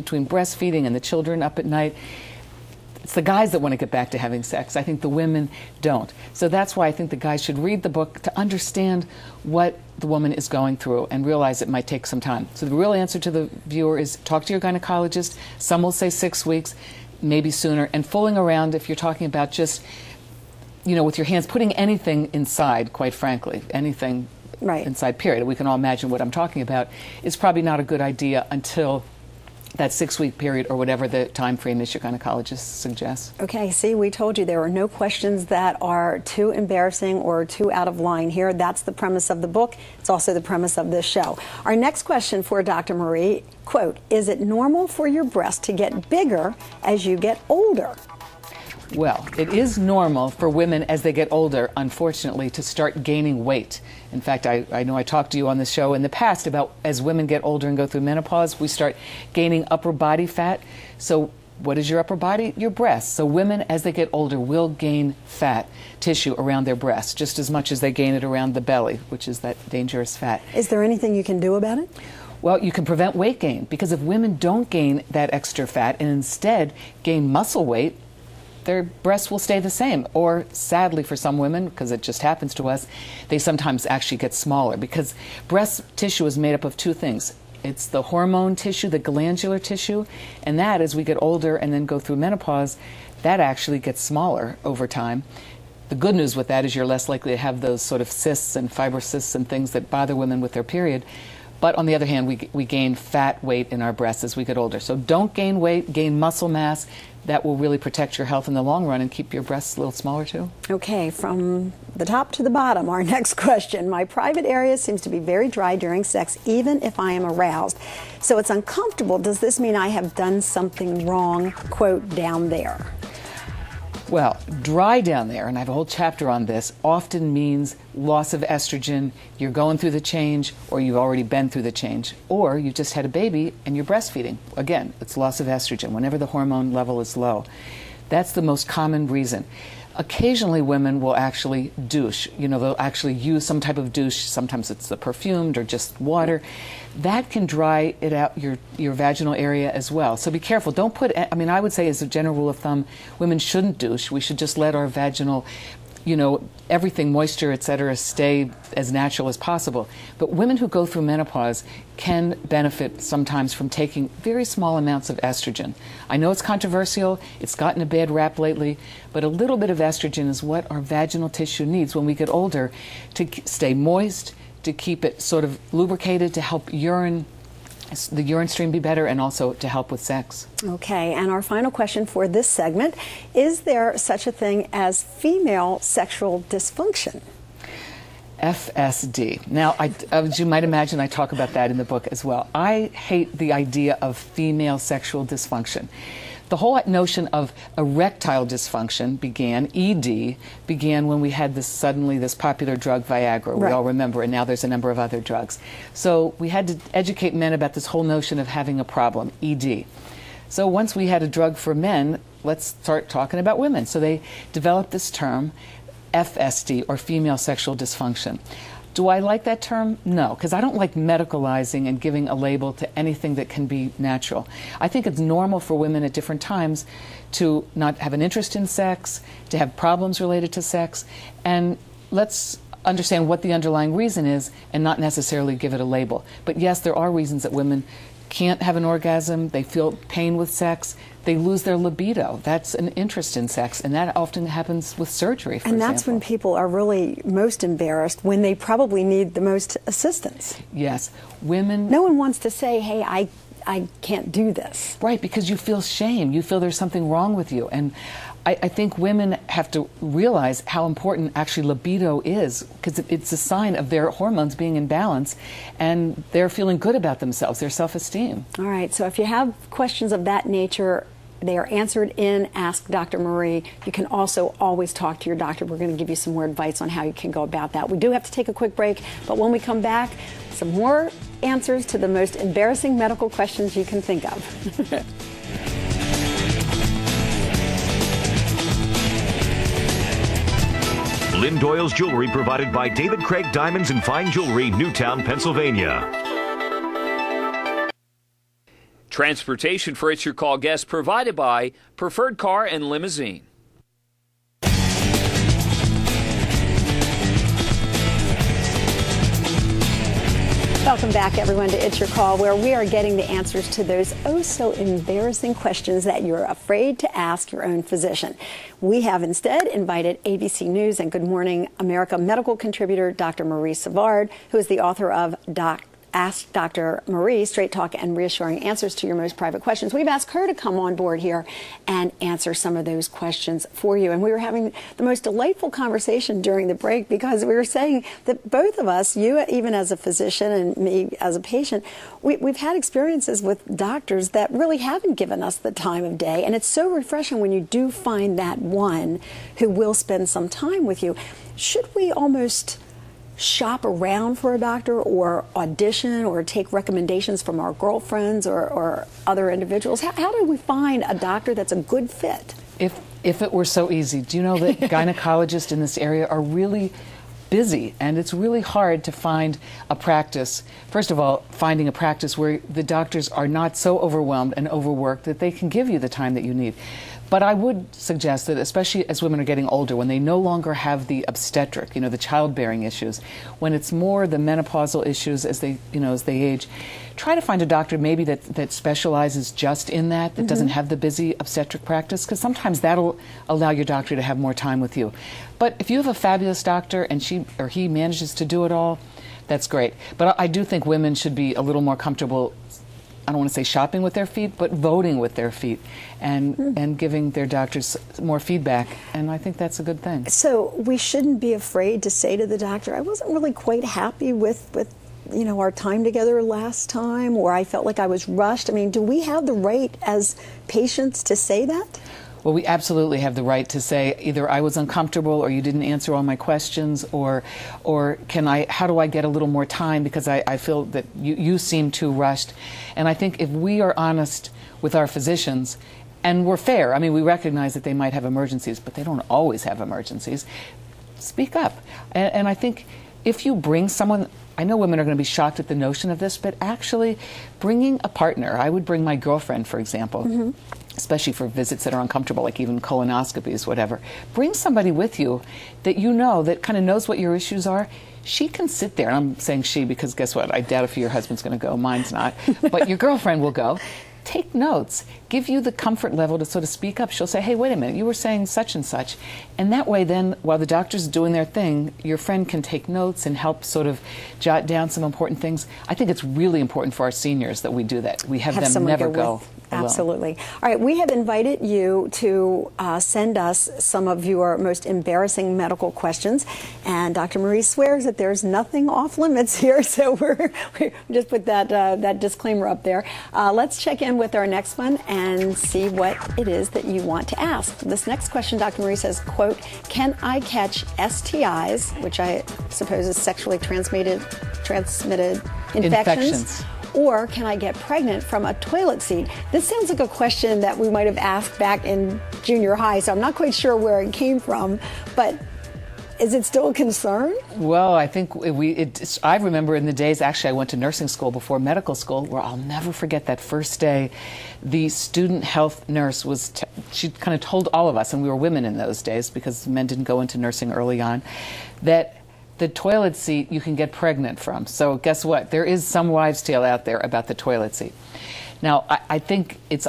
between breastfeeding and the children up at night. It's the guys that want to get back to having sex. I think the women don't. So that's why I think the guys should read the book to understand what the woman is going through and realize it might take some time. So the real answer to the viewer is talk to your gynecologist. Some will say 6 weeks, maybe sooner. And fooling around, if you're talking about just, you know, with your hands, putting anything inside, quite frankly, anything inside, period. We can all imagine what I'm talking about. Is probably not a good idea until that 6-week period or whatever the time frame is your gynecologist suggests. Okay, see, we told you there are no questions that are too embarrassing or too out of line here. That's the premise of the book. It's also the premise of this show. Our next question for Dr. Marie, quote, is it normal for your breast to get bigger as you get older? Well, it is normal for women as they get older, unfortunately, to start gaining weight. In fact, I know I talked to you on the show in the past about as women get older and go through menopause, we start gaining upper body fat. So what is your upper body? Your breasts. So women, as they get older, will gain fat tissue around their breasts, just as much as they gain it around the belly, which is that dangerous fat. Is there anything you can do about it? Well, you can prevent weight gain, because if women don't gain that extra fat and instead gain muscle weight, their breasts will stay the same. Or sadly for some women, because it just happens to us, they sometimes actually get smaller, because breast tissue is made up of two things. It's the hormone tissue, the glandular tissue, and that, as we get older and then go through menopause, that actually gets smaller over time. The good news with that is you're less likely to have those sort of cysts and fibrocysts and things that bother women with their period. But on the other hand, we gain fat weight in our breasts as we get older. So don't gain weight, gain muscle mass. That will really protect your health in the long run and keep your breasts a little smaller too. Okay, from the top to the bottom, our next question. My private area seems to be very dry during sex, even if I am aroused. So it's uncomfortable. Does this mean I have done something wrong, quote, down there? Well, dry down there, and I have a whole chapter on this, often means loss of estrogen, you're going through the change, or you've already been through the change, or you just had a baby and you're breastfeeding. Again, it's loss of estrogen, whenever the hormone level is low. That's the most common reason. Occasionally women will actually douche. You know, they'll actually use some type of douche. Sometimes it's the perfumed or just water. That can dry it out, your vaginal area as well. So be careful. Don't put, I mean, I would say as a general rule of thumb, women shouldn't douche. We should just let our vaginal, you know, everything, moisture, etc., stay as natural as possible. But women who go through menopause can benefit sometimes from taking very small amounts of estrogen. I know it's controversial, it's gotten a bad rap lately, but a little bit of estrogen is what our vaginal tissue needs when we get older to stay moist, to keep it sort of lubricated, to help the urine stream be better, and also to help with sex. Okay, and our final question for this segment, is there such a thing as female sexual dysfunction? FSD. Now, as you might imagine, I talk about that in the book as well. I hate the idea of female sexual dysfunction. The whole notion of erectile dysfunction began when we had this popular drug Viagra, we all remember, and now there's a number of other drugs. So we had to educate men about this whole notion of having a problem, ED. So once we had a drug for men, let's start talking about women. So they developed this term, FSD, or female sexual dysfunction. Do I like that term? No, because I don't like medicalizing and giving a label to anything that can be natural. I think it's normal for women at different times to not have an interest in sex, to have problems related to sex, and let's understand what the underlying reason is and not necessarily give it a label. But yes, there are reasons that women can't have an orgasm, they feel pain with sex, they lose their libido. That's an interest in sex, and that often happens with surgery, for example. And that's when people are really most embarrassed, when they probably need the most assistance. Yes. Women... No one wants to say, hey, I can't do this. Right, because you feel shame. You feel there's something wrong with you. And I think women have to realize how important actually libido is, because it's a sign of their hormones being in balance and they're feeling good about themselves, their self-esteem. All right, so if you have questions of that nature, they are answered in Ask Dr. Marie. You can also always talk to your doctor. We're going to give you some more advice on how you can go about that. We do have to take a quick break, but when we come back, some more answers to the most embarrassing medical questions you can think of. Lynn Doyle's jewelry provided by David Craig Diamonds and Fine Jewelry, Newtown, Pennsylvania. Transportation for It's Your Call guests provided by Preferred Car and Limousine. Welcome back, everyone, to It's Your Call, where we are getting the answers to those oh-so-embarrassing questions that you're afraid to ask your own physician. We have instead invited ABC News and Good Morning America medical contributor Dr. Marie Savard, who is the author of Ask Dr. Marie, Straight Talk and Reassuring Answers to Your Most Private Questions. We've asked her to come on board here and answer some of those questions for you. And we were having the most delightful conversation during the break because we were saying that both of us, you even as a physician and me as a patient, we've had experiences with doctors that really haven't given us the time of day. And it's so refreshing when you do find that one who will spend some time with you. Should we almost shop around for a doctor or audition or take recommendations from our girlfriends or other individuals? How do we find a doctor that's a good fit? If it were so easy. Do you know that gynecologists in this area are really busy, and it's really hard to find a practice. First of all, finding a practice where the doctors are not so overwhelmed and overworked that they can give you the time that you need. But I would suggest that, especially as women are getting older, when they no longer have the obstetric, the childbearing issues, when it's more the menopausal issues as they age, try to find a doctor maybe that specializes just in that doesn't have the busy obstetric practice, because sometimes that'll allow your doctor to have more time with you. But if you have a fabulous doctor and she or he manages to do it all, that's great. But I do think women should be a little more comfortable, I don't want to say shopping with their feet, but voting with their feet and giving their doctors more feedback. And I think that's a good thing. So we shouldn't be afraid to say to the doctor, I wasn't really quite happy with our time together last time, or I felt like I was rushed. I mean, do we have the right as patients to say that? Well, we absolutely have the right to say either I was uncomfortable or you didn't answer all my questions, or how do I get a little more time because I feel that you seem too rushed. And I think if we are honest with our physicians and we're fair, I mean, we recognize that they might have emergencies, but they don't always have emergencies, speak up. And I think if you bring someone, I know women are going to be shocked at the notion of this, but actually bringing a partner, I would bring my girlfriend, for example, especially for visits that are uncomfortable, like even colonoscopies, whatever. Bring somebody with you that that kind of knows what your issues are. She can sit there, and I'm saying she because guess what? I doubt if your husband's going to go, mine's not, but your girlfriend will go. Take notes, give you the comfort level to sort of speak up. She'll say, hey, wait a minute, you were saying such and such. And that way then, while the doctor's doing their thing, your friend can take notes and help sort of jot down some important things. I think it's really important for our seniors that we do that. We have them never go alone. Absolutely. All right, we have invited you to send us some of your most embarrassing medical questions. And Dr. Marie swears that there's nothing off limits here, so we just put that disclaimer up there. Let's check in with our next one and see what it is that you want to ask. This next question, Dr. Marie says, quote, can I catch STIs, which I suppose is sexually transmitted infections? Or can I get pregnant from a toilet seat? This sounds like a question that we might have asked back in junior high, so I'm not quite sure where it came from, but is it still a concern? Well, I think I remember in the days, actually I went to nursing school before medical school, where I'll never forget that first day. The student health nurse she kind of told all of us, and we were women in those days because men didn't go into nursing early on, that the toilet seat you can get pregnant from. So guess what? There is some wives' tale out there about the toilet seat. Now, I think it's